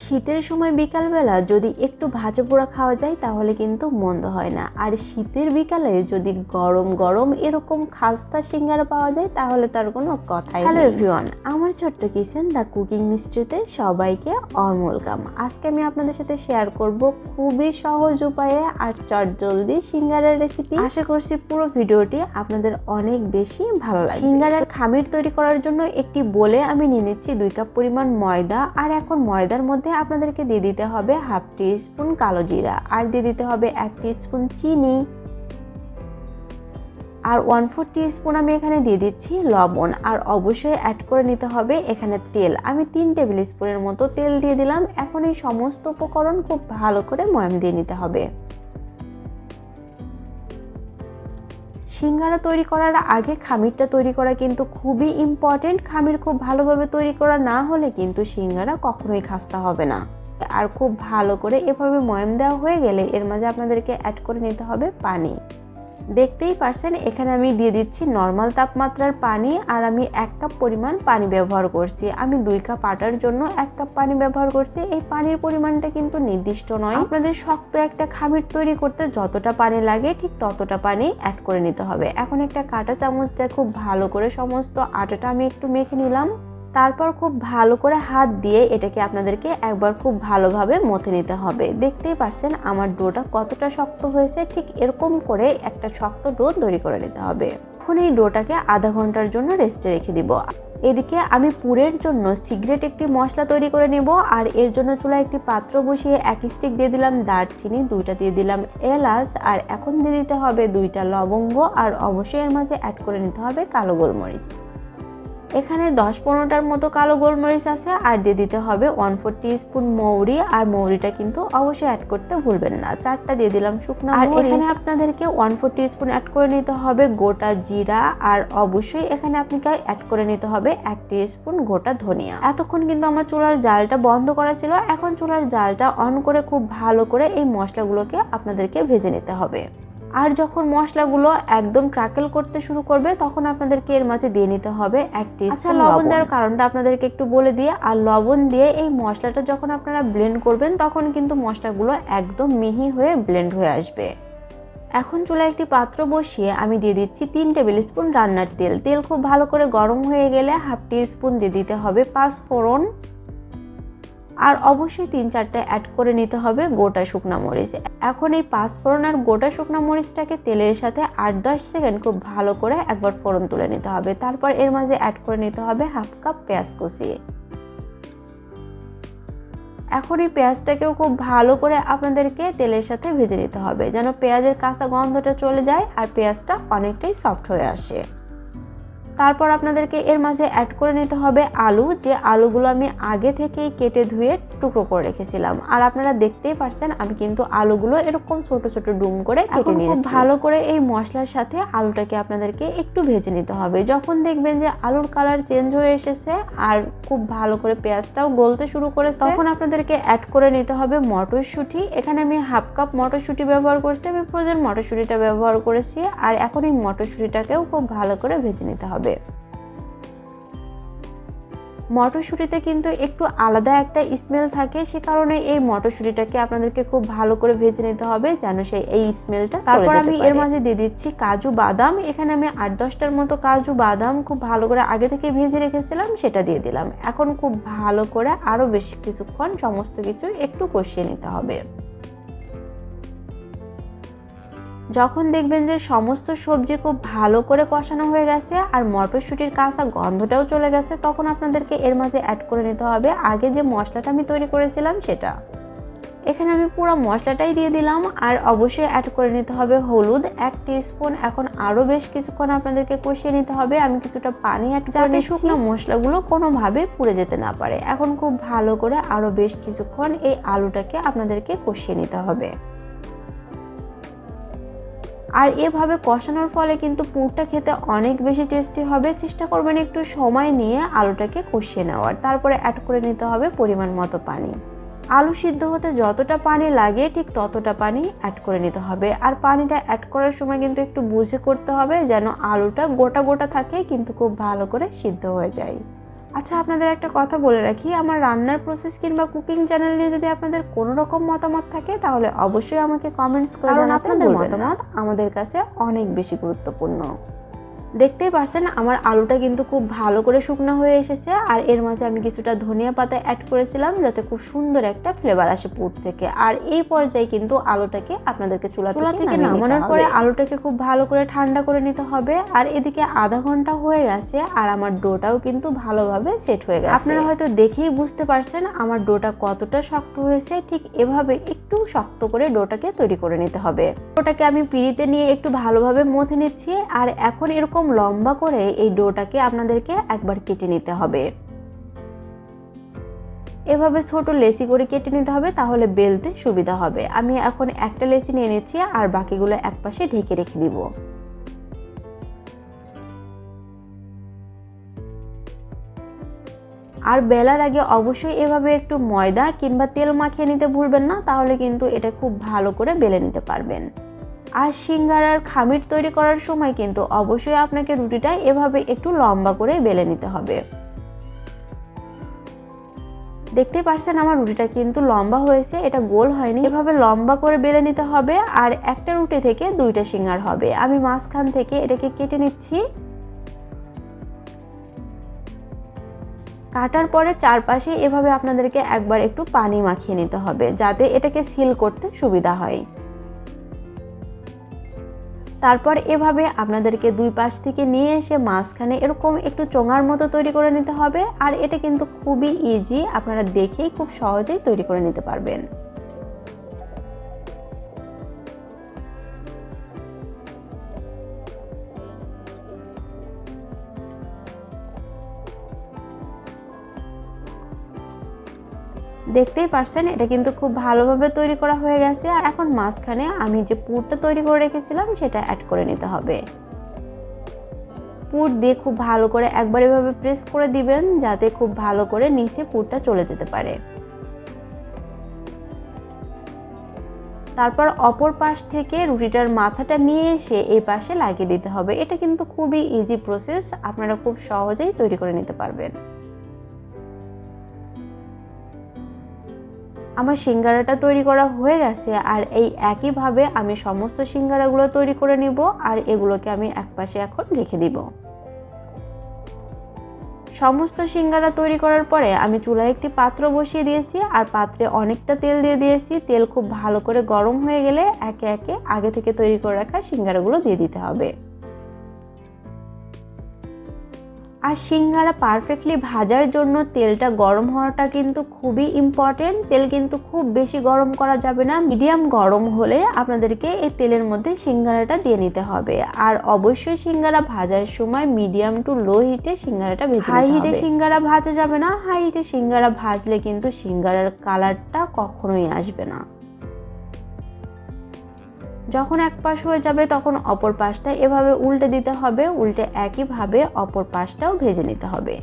শীতের সময় বিকালবেলা যদি একটু ভাজা পোড়া খাওয়া যায় তাহলে কিন্তু মন্দ হয় না। আর শীতের বিকালে যদি গরম গরম এরকম খাস্তা সিঙ্গারা পাওয়া যায় তাহলে তার কোনো কথাই নেই। হ্যালো এভরিওয়ান, আমার ছোট্ট কিচেন দ্য কুকিং মিস্ট্রিতে সবাইকে ওয়েলকাম। আজকে আমি আপনাদের সাথে শেয়ার করব খুবই সহজ উপায়ে আর চটজলদি সিঙ্গারার রেসিপি। আশা করছি পুরো ভিডিওটি আপনাদের অনেক বেশি ভালো লাগবে। সিঙ্গারার খামির তৈরি করার জন্য একটি বোলে আমি নিয়ে নিচ্ছি 2 কাপ পরিমাণ ময়দা। আর এখন ময়দার মধ্যে আপনাদেরকে দিয়ে দিতে হবে হাফ টি স্পুন কালো জিরা, আর দিয়ে দিতে হবে 1 টিস্পুন চিনি, আর 1/4 টিস্পুন আমি এখানে দিয়ে দিচ্ছি লবণ। আর অবশ্যই অ্যাড করে নিতে হবে এখানে তেল। আমি 3 টেবিল স্পুনের মতো তেল দিয়ে দিলাম। এখন এই সমস্ত উপকরণ খুব ভালো করে ময়াম দিয়ে নিতে হবে। সিঙ্গারা তৈরি করার আগে খামিরটা তৈরি করা কিন্তু খুবই ইম্পর্টেন্ট। খামির খুব ভালোভাবে তৈরি করা না হলে কিন্তু সিঙ্গারা কখনোই খাস্তা হবে না। আর খুব ভালো করে এভাবে ময়াম দেওয়া হয়ে গেলে এর মাঝে আপনাদেরকে অ্যাড করে নিতে হবে পানি। দেখতেই পারছেন এখানে আমি দিয়ে দিচ্ছি নর্মাল তাপমাত্রার পানি, আর আমি 1 কাপ পরিমাণ পানি ব্যবহার করছি। আমি 2 কাপ আটার জন্য 1 কাপ পানি ব্যবহার করছি। এই পানির পরিমাণটা কিন্তু নির্দিষ্ট নয়, আপনাদের শক্ত একটা খামির তৈরি করতে যতটা পানি লাগে ঠিক ততটা পানি অ্যাড করে নিতে হবে। এখন একটা কাঁটা চামচ দিয়ে খুব ভালো করে সমস্ত আটাটা আমি একটু মেখে নিলাম। তারপর খুব ভালো করে হাত দিয়ে এটাকে আপনাদেরকে একবার খুব ভালোভাবে মথে নিতে হবে। দেখতেই পারছেন আমার ডোটা কতটা শক্ত হয়েছে, ঠিক এরকম করে একটা শক্ত ডো তৈরি করে নিতে হবে। এখন এই ডোটাকে আধা ঘন্টার জন্য রেস্টে রেখে দিব। এদিকে আমি পুরের জন্য সিক্রেট একটি মশলা তৈরি করে নেব। আর এর জন্য চুলায় একটি পাত্র বসিয়ে 1 স্টিক দিয়ে দিলাম দারচিনি, 2টা দিয়ে দিলাম এলাচ, আর এখন দিয়ে দিতে হবে 2টা লবঙ্গ, আর অবশ্যই এর মাঝে অ্যাড করে নিতে হবে কালো গোলমরিচ। এখানে 10-15টার মতো কালো গোলমরিচ আছে। আর দিয়ে দিতে হবে 1/4 টিস্পুন মৌরি, আর মৌরিটা কিন্তু অবশ্যই অ্যাড করতে ভুলবেন না। 4টা দিয়ে দিলাম শুকনো মরিচ। আর এখানে আপনাদেরকে 1/4 টিস্পুন অ্যাড করে নিতে হবে গোটা জিরা, আর অবশ্যই এখানে আপনাকে অ্যাড করে নিতে হবে 1 টিস্পুন গোটা ধনিয়া। এতক্ষণ কিন্তু আমার চুলার জালটা বন্ধ করা ছিল। এখন চুলার জালটা অন করে খুব ভালো করে এই মশলাগুলোকে আপনাদেরকে ভেজে নিতে হবে। আর যখন মশলাগুলো একদম ক্র্যাকেল করতে শুরু করবে তখন আপনাদেরকে এর মাঝে দিয়ে নিতে হবে 1 টিস্পুন লবণ। দেওয়ার কারণটা আপনাদেরকে একটু বলে দিয়ে, আর লবণ দিয়ে এই মশলাটা যখন আপনারা ব্লেন্ড করবেন তখন কিন্তু মশলাগুলো একদম মিহি হয়ে ব্লেন্ড হয়ে আসবে। এখন চুলায় একটি পাত্র বসিয়ে আমি দিয়ে দিচ্ছি 3 টেবিল স্পুন রান্নার তেল। তেল খুব ভালো করে গরম হয়ে গেলে হাফ টিস্পুন দিয়ে দিতে হবে 5 ফোড়ন, আর অবশ্যই 3-4টা অ্যাড করে নিতে হবে গোটা শুকনো মরিচ। এখন এই 5 ফোড়ন আর গোটা শুকনো মরিচটাকে তেলের সাথে 8-10 সেকেন্ড খুব ভালো করে একবার ফোড়ন তুলে নিতে হবে। তারপর এর মাঝে অ্যাড করে নিতে হবে হাফ কাপ পেঁয়াজ কুচি। এখন এই পেঁয়াজটাকেও খুব ভালো করে আপনাদেরকে তেলের সাথে ভেজে নিতে হবে যেন পেঁয়াজের কাঁচা গন্ধটা চলে যায় আর পেঁয়াজটা অনেকটাই সফট হয়ে আসে। তারপর আপনাদেরকে এর মাঝে অ্যাড করে নিতে হবে আলু, যে আলুগুলো আমি আগে থেকেই কেটে ধুয়ে টুকরো করে রেখেছিলাম। আর আপনারা দেখতেই পারছেন আমি কিন্তু আলুগুলো এরকম ছোট ছোট ডুম করে কেটে নিয়েছি। ভালো করে এই মশলার সাথে আলুটাকে আপনাদেরকে একটু ভেজে নিতে হবে। যখন দেখবেন যে আলুর কালার চেঞ্জ হয়ে এসেছে আর খুব ভালো করে পেঁয়াজটাও গলতে শুরু করেছে, তখন আপনাদেরকে অ্যাড করে নিতে হবে মটরশুঁটি। এখানে আমি হাফ কাপ মটরশুঁটি ব্যবহার করছি, আমি ফ্রোজেন মটরশুঁটিটা ব্যবহার করেছি। আর এখন এই মটরশুঁটিটাকেও খুব ভালো করে ভেজে নিতে হবে। মটরশুঁটিতে কিন্তু একটু আলাদা একটা স্মেল থাকে, সে কারণে এই মটরশুঁটিটাকে আপনাদেরকে খুব ভালো করে ভেজে নিতে হবে যেন এই স্মেলটা চলে যেতে পারে। তারপর আমি এর মাঝে দিয়ে দিচ্ছি কাজু বাদাম। এখানে আমি 8-10টার মতো কাজু বাদাম খুব ভালো করে আগে থেকে ভেজে রেখেছিলাম, সেটা দিয়ে দিলাম। এখন খুব ভালো করে আরো বেশ কিছুক্ষণ সমস্ত কিছু একটু কষিয়ে নিতে হবে। যখন দেখবেন যে সমস্ত সবজি খুব ভালো করে কষানো হয়ে গেছে আর মটরশুঁটির কাঁচা গন্ধটাও চলে গেছে, তখন আপনাদেরকে এর মাঝে অ্যাড করে নিতে হবে আগে যে মশলাটা আমি তৈরি করেছিলাম সেটা। এখানে আমি পুরো মশলাটাই দিয়ে দিলাম। আর অবশ্যই অ্যাড করে নিতে হবে হলুদ 1 টিস্পুন। এখন আরও বেশ কিছুক্ষণ আপনাদেরকে কষিয়ে নিতে হবে। আমি কিছুটা পানি অ্যাড করে যাতে শুকনো মশলাগুলো কোনোভাবে পুড়ে যেতে না পারে। এখন খুব ভালো করে আরও বেশ কিছুক্ষণ এই আলুটাকে আপনাদেরকে কষিয়ে নিতে হবে। আর এভাবে কষানোর ফলে কিন্তু পুরটা খেতে অনেক বেশি টেস্টি হবে। চেষ্টা করবেন একটু সময় নিয়ে আলুটাকে কষিয়ে নেওয়ার। তারপরে অ্যাড করে নিতে হবে পরিমাণ মতো পানি। আলু সিদ্ধ হতে যতটা পানি লাগে ঠিক ততটা পানি অ্যাড করে নিতে হবে। আর পানিটা অ্যাড করার সময় কিন্তু একটু বুঝে করতে হবে যেন আলুটা গোটা গোটা থাকে কিন্তু খুব ভালো করে সিদ্ধ হয়ে যায়। আচ্ছা, আপনাদের একটা কথা বলে রাখি, আমার রান্নার প্রসেস কিংবা কুকিং চ্যানেল নিয়ে যদি আপনাদের কোনো রকম মতামত থাকে তাহলে অবশ্যই আমাকে কমেন্টস করে জানাতে ভুলবেন না। আপনাদের মতামত আমাদের কাছে অনেক বেশি গুরুত্বপূর্ণ। দেখতেই পারছেন আমার আলুটা কিন্তু খুব ভালো করে শুকনো হয়ে এসেছে, আর এর মাঝে আমি কিছুটা ধনিয়া পাতা অ্যাড করেছিলাম যাতে খুব সুন্দর একটা ফ্লেভার আসে পুর থেকে। আর এই পর্যায়ে কিন্তু আলুটাকে আপনাদেরকে চুলা থেকে নামানোর পরে আলুটাকে খুব ভালো করে ঠান্ডা করে নিতে হবে। আর এদিকে আধা ঘন্টা হয়ে গেছে আর আমার ডোটাও কিন্তু ভালোভাবে সেট হয়ে গেছে। আপনারা হয়তো দেখেই বুঝতে পারছেন আমার ডোটা কতটা শক্ত হয়েছে। ঠিক এভাবে একটু শক্ত করে ডোটাকে তৈরি করে নিতে হবে। ডোটাকে আমি পিঁড়িতে নিয়ে একটু ভালোভাবে মথে নিচ্ছি। আর এখন এরকম লম্বা করে এই ডোটাকে আপনাদেরকে একবার কেটে নিতে হবে। এভাবে ছোট লেচি করে কেটে নিতে হবে, তাহলে বেলতে সুবিধা হবে। আমি এখন একটা লেচি নিয়ে নিচ্ছি আর বাকিগুলো একপাশে ঢেকে রেখে দিব। আর বেলার আগে অবশ্যই এভাবে একটু ময়দা কিংবা তেল মাখিয়ে নিতে ভুলবেন না, তাহলে কিন্তু এটা খুব ভালো করে বেলে নিতে পারবেন। আর সিঙ্গারার খামির তৈরি করার সময় কিন্তু অবশ্যই আপনাকে রুটিটা এভাবে একটু লম্বা করে বেলে নিতে হবে। দেখতে পাচ্ছেন আমার রুটিটা কিন্তু লম্বা হয়েছে, এটা গোল হয়নি। এভাবে লম্বা করে বেলে নিতে হবে। আর একটা রুটি থেকে দুইটা সিঙ্গার হবে। আমি মাঝখান থেকে এটাকে কেটে নিচ্ছি। কাটার পরে চারপাশে এভাবে আপনাদেরকে একবার একটু পানি মাখিয়ে নিতে হবে যাতে এটাকে সিল করতে সুবিধা হয়। তারপর এভাবে আপনাদেরকে দুই পাশ থেকে নিয়ে এসে মাঝখানে এরকম একটু চোঙার মতো তৈরি করে নিতে হবে। আর এটা কিন্তু খুবই ইজি, আপনারা দেখেই খুব সহজেই তৈরি করে নিতে পারবেন। দেখতেই পারছেন এটা কিন্তু খুব ভালোভাবে তৈরি করা হয়ে গেছে। আর এখন মাঝখানে আমি যে পুরটা তৈরি করে রেখেছিলাম সেটা অ্যাড করে নিতে হবে। পুর দিয়ে খুব ভালো করে একবার এভাবে প্রেস করে দিবেন যাতে খুব ভালো করে নিচে পুরটা চলে যেতে পারে। তারপর অপর পাশ থেকে রুটিটার মাথাটা নিয়ে এসে এই পাশে লাগিয়ে দিতে হবে। এটা কিন্তু খুবই ইজি প্রসেস, আপনারা খুব সহজেই তৈরি করে নিতে পারবেন। আমার সিঙ্গারাটা তৈরি করা হয়ে গেছে। আর এই একইভাবে আমি সমস্ত সিঙ্গারাগুলো তৈরি করে নিব। আর এগুলোকে আমি একপাশে এখন রেখে দিব। সমস্ত সিঙ্গারা তৈরি করার পরে আমি চুলায় একটি পাত্র বসিয়ে দিয়েছি আর পাত্রে অনেকটা তেল দিয়ে দিয়েছি। তেল খুব ভালো করে গরম হয়ে গেলে একে একে আগে থেকে তৈরি করে রাখা সিঙ্গারাগুলো দিয়ে দিতে হবে। আর সিঙ্গারা পারফেক্টলি ভাজার জন্য তেলটা গরম হওয়াটা কিন্তু খুবই ইম্পর্টেন্ট। তেল কিন্তু খুব বেশি গরম করা যাবে না, মিডিয়াম গরম হলে আপনাদেরকে এই তেলের মধ্যে সিঙ্গারাটা দিয়ে নিতে হবে। আর অবশ্যই সিঙ্গারা ভাজার সময় মিডিয়াম টু লো হিটে সিঙ্গারাটা ভেজে নিতে হবে। হাই হিটে সিঙ্গারা ভাজা যাবে না, হাই হিটে সিঙ্গারা ভাজলে কিন্তু সিঙ্গারার কালারটা কখনোই আসবে না। যখন এক পাশ হয়ে যাবে তখন অপর পাশটা এভাবে উল্টে দিতে হবে, উল্টে একইভাবে অপর পাশটাও ভেজে নিতে হবে।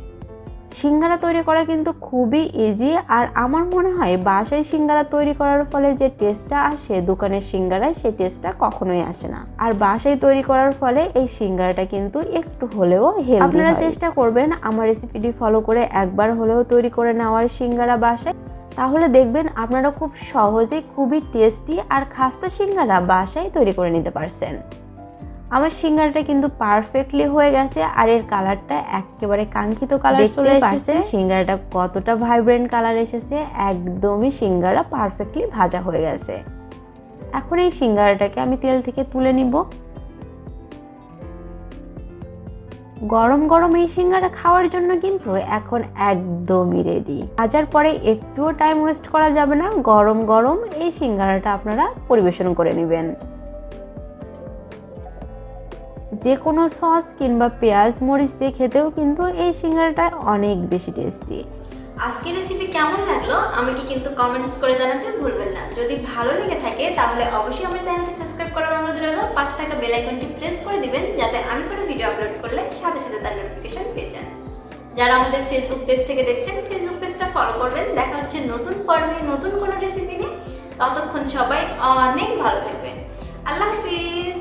সিঙ্গারা তৈরি করা কিন্তু খুবই ইজি। আর আমার মনে হয় বাসায় সিঙ্গারা তৈরি করার ফলে যে টেস্টটা আসে দোকানের সিঙ্গারায় সেই টেস্টটা কখনোই আসে না। আর বাসায় তৈরি করার ফলে এই সিঙ্গারাটা কিন্তু একটু হলেও হেলদি। আপনারা চেষ্টা করবেন আমার রেসিপিটি ফলো করে একবার হলেও তৈরি করে নেওয়ার সিঙ্গারা বাসায়, তাহলে দেখবেন আপনারা খুব সহজেই খুবই টেস্টি আর খাস্তা সিঙ্গারা বাসায় তৈরি করে নিতে পারছেন। আমার সিঙ্গারাটা কিন্তু পারফেক্টলি হয়ে গেছে আর এর কালারটা একেবারে কাঙ্ক্ষিত কালার চলে এসেছে। সিঙ্গারাটা কতটা ভাইব্রেন্ট কালার এসেছে, একদমই সিঙ্গারা পারফেক্টলি ভাজা হয়ে গেছে। এখন এই সিঙ্গারাটাকে আমি তেল থেকে তুলে নিব। গরম গরম এই সিঙ্গারা খাওয়ার জন্য কিন্তু এখন একদমই রেডি। ভাজার পরে একটুও টাইম ওয়েস্ট করা যাবে না, গরম গরম এই সিঙ্গারাটা আপনারা পরিবেশন করে নেবেন। যে কোনো সস কিংবা পেঁয়াজ মরিচ দিয়ে খেতেও কিন্তু এই সিঙ্গারাটা অনেক বেশি টেস্টি। আজকের রেসিপি কেমন লাগলো আমাকে কিন্তু কমেন্টস করে জানাতে ভুলবেন না। যদি ভালো লেগে থাকে তাহলে অবশ্যই আমার চ্যানেলটি সাবস্ক্রাইব করার অনুরোধ রইল। পাশে থাকা বেল আইকনটি প্রেস করে দিবেন যাতে আমি কোনো ভিডিও আপলোড করলে সাথে সাথে তার নোটিফিকেশন পেয়ে যান। যারা আমাদের ফেসবুক পেজ থেকে দেখছেন ফেসবুক পেজটা ফলো করবেন। দেখা হচ্ছে নতুন পর্বে নতুন কোনো রেসিপি নিয়ে। ততক্ষণ সবাই অনেক ভালো থাকবেন। আল্লাহ হাফিজ।